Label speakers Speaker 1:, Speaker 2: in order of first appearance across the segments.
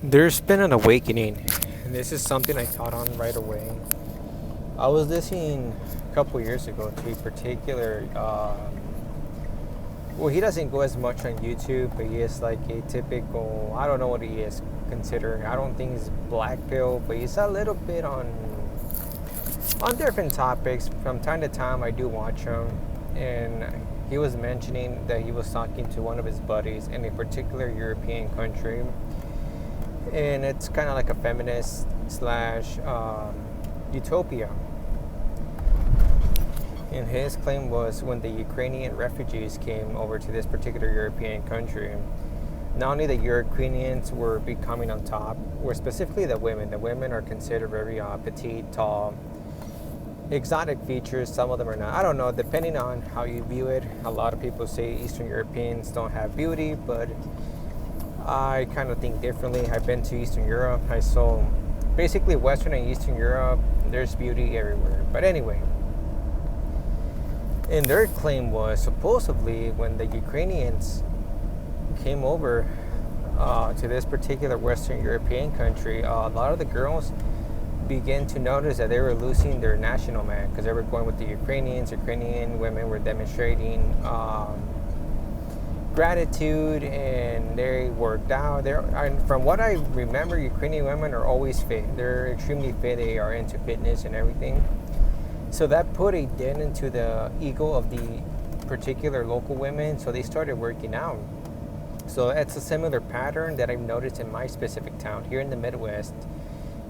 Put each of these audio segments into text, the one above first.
Speaker 1: There's been an awakening, and this is something I caught on right away. I was listening a couple years ago to a particular. Well, he doesn't go as much on YouTube, but he is like a typical. I don't know what he is considering. I don't think he's black pill, but he's a little bit on different topics. From time to time, I do watch him, and he was mentioning that he was talking to one of his buddies in a particular European country, and it's kind of like a feminist slash utopia. And his claim was when the Ukrainian refugees came over to this particular European country, not only the Ukrainians were becoming on top, or specifically the women. The women are considered very petite, tall, exotic features. Some of them are not. I don't know, depending on how you view it. A lot of people say Eastern Europeans don't have beauty, but I kind of think differently. I've been to Eastern Europe. I saw basically Western and Eastern Europe, there's beauty everywhere. But anyway, and their claim was supposedly when the Ukrainians came over to this particular Western European country, a lot of the girls began to notice that they were losing their national man because they were going with the Ukrainians. Ukrainian women were demonstrating gratitude, and they worked out. From what I remember, Ukrainian women are always fit. They're extremely fit. They are into fitness and everything. So that put a dent into the ego of the particular local women. So they started working out. So it's a similar pattern that I've noticed in my specific town here in the Midwest.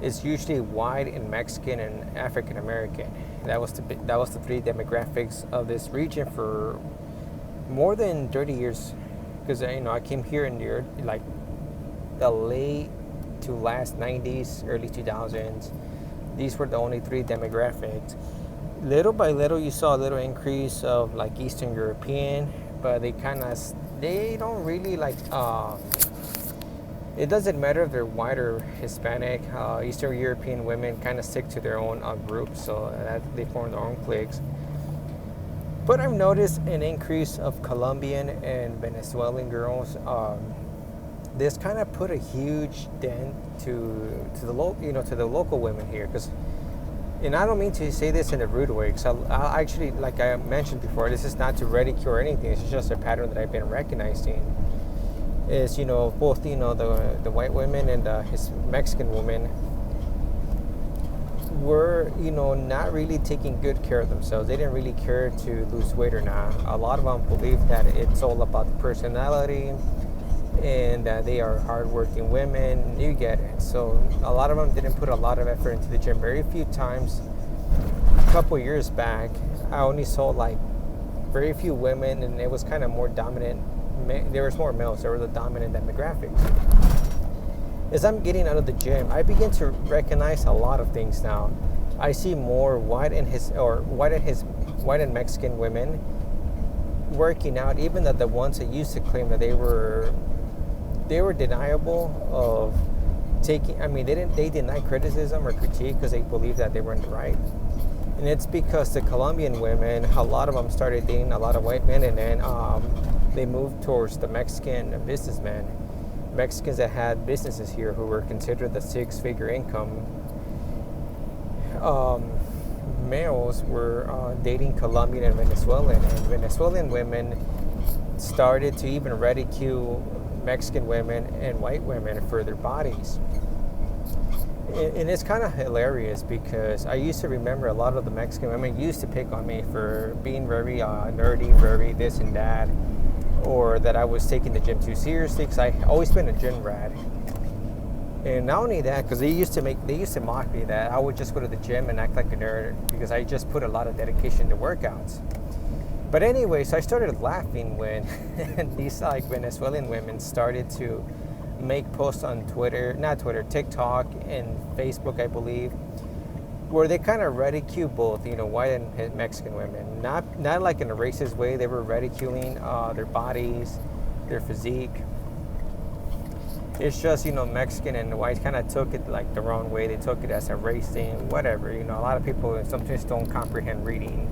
Speaker 1: It's usually white and Mexican and African American. That was the three demographics of this region for more than 30 years, because I came here in the late to last 90s, early 2000s. These were the only three demographics. Little by little, you saw a little increase of like Eastern European, but they don't really it doesn't matter if they're white or Hispanic. Eastern European women kind of stick to their own groups, so that they form their own cliques. But I've noticed an increase of Colombian and Venezuelan girls. This kind of put a huge dent to the local women here, and I don't mean to say this in a rude way, because I actually, like I mentioned before, this is not to ridicule or anything. It's just a pattern that I've been recognizing. Is both the white women and his Mexican women were not really taking good care of themselves. They didn't really care to lose weight or not. A lot of them believe that it's all about the personality and that they are hardworking women. You get it. So a lot of them didn't put a lot of effort into the gym. Very few times. A couple years back, I only saw like very few women, and it was kind of more dominant. There was more males. They were the dominant demographics. As I'm getting out of the gym, I begin to recognize a lot of things now. I see more white and Mexican women working out, even the ones that used to claim that they were deniable of taking. I mean, they deny criticism or critique because they believe that they were in the right. And it's because the Colombian women, a lot of them started dating a lot of white men, and then they moved towards the Mexican businessmen. Mexicans that had businesses here who were considered the six-figure income males were dating Colombian and Venezuelan women started to even ridicule Mexican women and white women for their bodies. And it's kind of hilarious because I used to remember a lot of the Mexican women used to pick on me for being very nerdy, very this and that, or that I was taking the gym too seriously, because I always been a gym rat. And not only that, because they used to mock me that I would just go to the gym and act like a nerd because I just put a lot of dedication to workouts. But anyway, so I started laughing when these like Venezuelan women started to make posts on TikTok and Facebook, I believe, where they kind of ridicule both, white and Mexican women. Not like in a racist way. They were ridiculing their bodies, their physique. It's just, Mexican and white kind of took it like the wrong way. They took it as a race thing, whatever. A lot of people sometimes don't comprehend reading.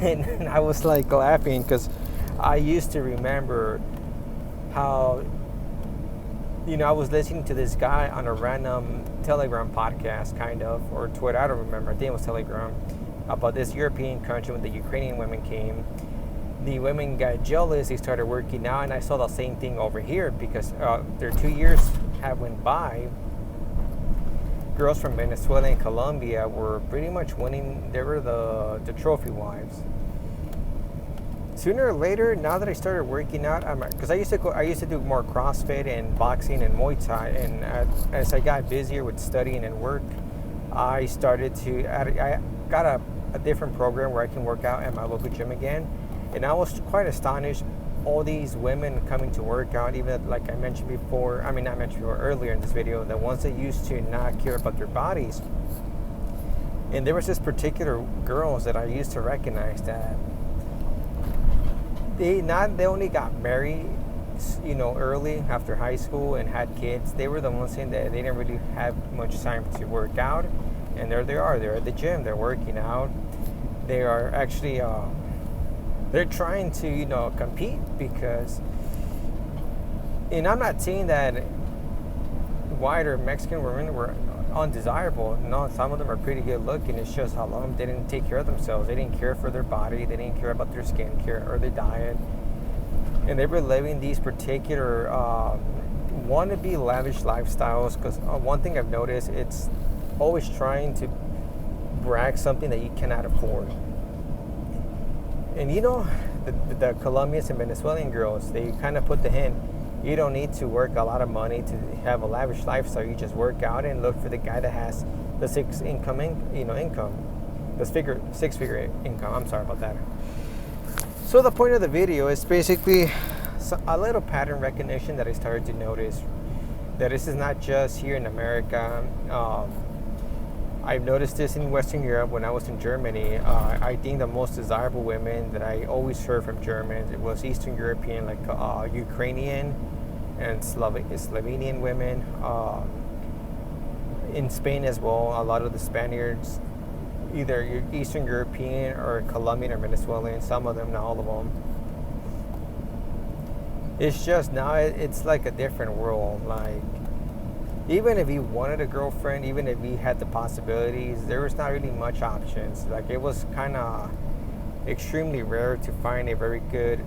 Speaker 1: And I was like laughing because I used to remember how I was listening to this guy on a random Telegram podcast, kind of, or Twitter, I don't remember, I think it was Telegram, about this European country when the Ukrainian women came. The women got jealous, they started working out, and I saw the same thing over here because their 2 years have went by. Girls from Venezuela and Colombia were pretty much winning, they were the trophy wives. Sooner or later, now that I started working out, because I used to do more CrossFit and boxing and Muay Thai, and as I got busier with studying and work, I got a different program where I can work out at my local gym again, and I was quite astonished. All these women coming to work out, even like I mentioned before, earlier in this video, the ones that used to not care about their bodies. And there was this particular girls that I used to recognize that they only got married, early after high school and had kids. They were the ones saying that they didn't really have much time to work out, and there they are. They're at the gym. They're working out. They are actually they're trying to compete because. And I'm not saying that white or Mexican women were undesirable. No, some of them are pretty good looking. It's just how long they didn't take care of themselves. They didn't care for their body. They didn't care about their skincare or their diet. And they were living these particular wannabe lavish lifestyles. Because one thing I've noticed, it's always trying to brag something that you cannot afford. And the Colombians and Venezuelan girls, they kind of put the hint. You don't need to work a lot of money to have a lavish lifestyle. You just work out and look for the guy that has the six-figure income. I'm sorry about that. So the point of the video is basically a little pattern recognition that I started to notice. That this is not just here in America. I've noticed this in Western Europe when I was in Germany. I think the most desirable women that I always heard from Germans, it was Eastern European, like Ukrainian and Slovenian women. In Spain as well, a lot of the Spaniards, either Eastern European or Colombian or Venezuelan, some of them, not all of them. It's just now it's like a different world. Like, even if you wanted a girlfriend, even if you had the possibilities, there was not really much options. Like, it was kind of extremely rare to find a very good,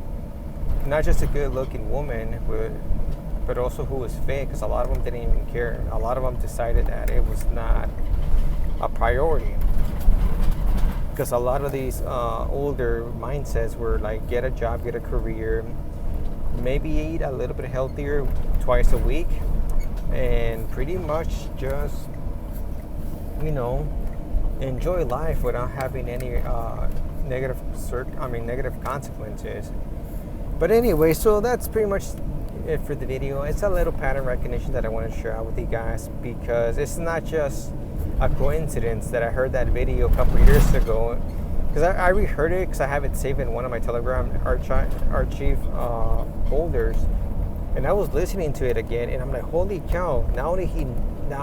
Speaker 1: not just a good looking woman, but also who was fit, because a lot of them didn't even care. A lot of them decided that it was not a priority. Because a lot of these older mindsets were like, get a job, get a career, maybe eat a little bit healthier twice a week, and pretty much just enjoy life without having any negative consequences. But anyway, so that's pretty much it for the video. It's a little pattern recognition that I want to share out with you guys, because it's not just a coincidence that I heard that video a couple years ago, because I reheard it because I have it saved in one of my Telegram archive folders. And I was listening to it again, and I'm like, holy cow, not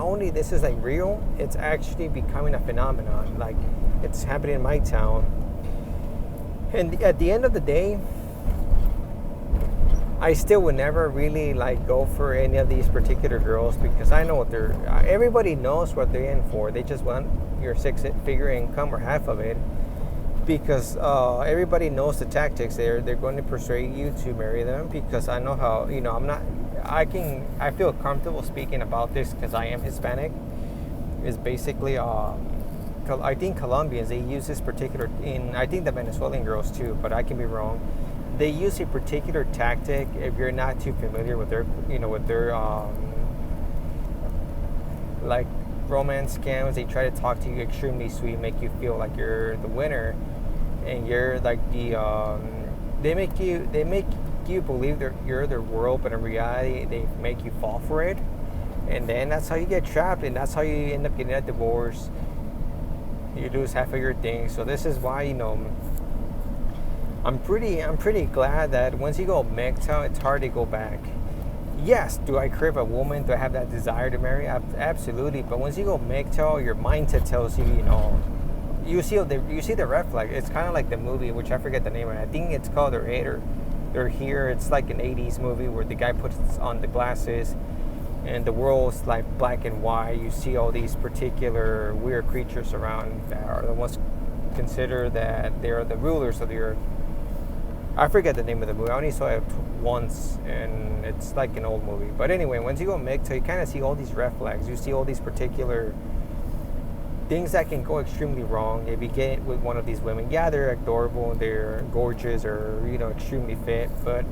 Speaker 1: only this is like real, it's actually becoming a phenomenon. Like, it's happening in my town. And at the end of the day, I still would never really like go for any of these particular girls, because I know what everybody knows what they're in for. They just want your six-figure income or half of it, because everybody knows the tactics. They're going to persuade you to marry them, because I know how, I feel comfortable speaking about this because I am Hispanic. Is basically I think Colombians, they use this particular, I think the Venezuelan girls too, but I can be wrong. They use a particular tactic if you're not too familiar with their like romance scams. They try to talk to you extremely sweet, make you feel like you're the winner, and you're like they make you believe you're their world, but in reality they make you fall for it, and then that's how you get trapped, and that's how you end up getting a divorce. You lose half of your things. So this is why I'm pretty glad that once you go MGTOW, it's hard to go back. Yes, do I crave a woman? Do I have that desire to marry? Absolutely. But once you go MGTOW, your mindset tells you, you see the red flag. It's kind of like the movie, which I forget the name of it. I think it's called They're Here. It's like an 80s movie where the guy puts on the glasses and the world's like black and white. You see all these particular weird creatures around that are the ones consider that they are the rulers of the earth. I forget the name of the movie. I only saw it once, and it's like an old movie. But anyway, once you go MGTOW, you kind of see all these red flags. You see all these particular things that can go extremely wrong if you get with one of these women. Yeah, they're adorable, they're gorgeous, or extremely fit, but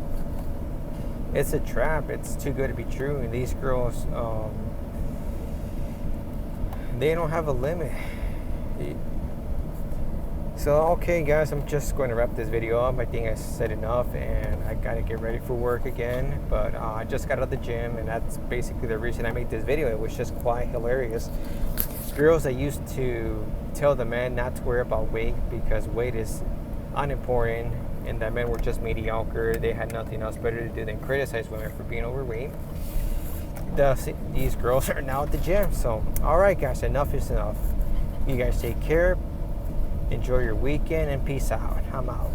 Speaker 1: it's a trap. It's too good to be true. And these girls, they don't have a limit. So, okay, guys, I'm just going to wrap this video up. I think I said enough, and I got to get ready for work again. But I just got out of the gym, and that's basically the reason I made this video. It was just quite hilarious. Girls that used to tell the men not to worry about weight because weight is unimportant, and that men were just mediocre. They had nothing else better to do than criticize women for being overweight. These girls are now at the gym. So, all right, guys, enough is enough. You guys take care. Enjoy your weekend, and peace out. I'm out.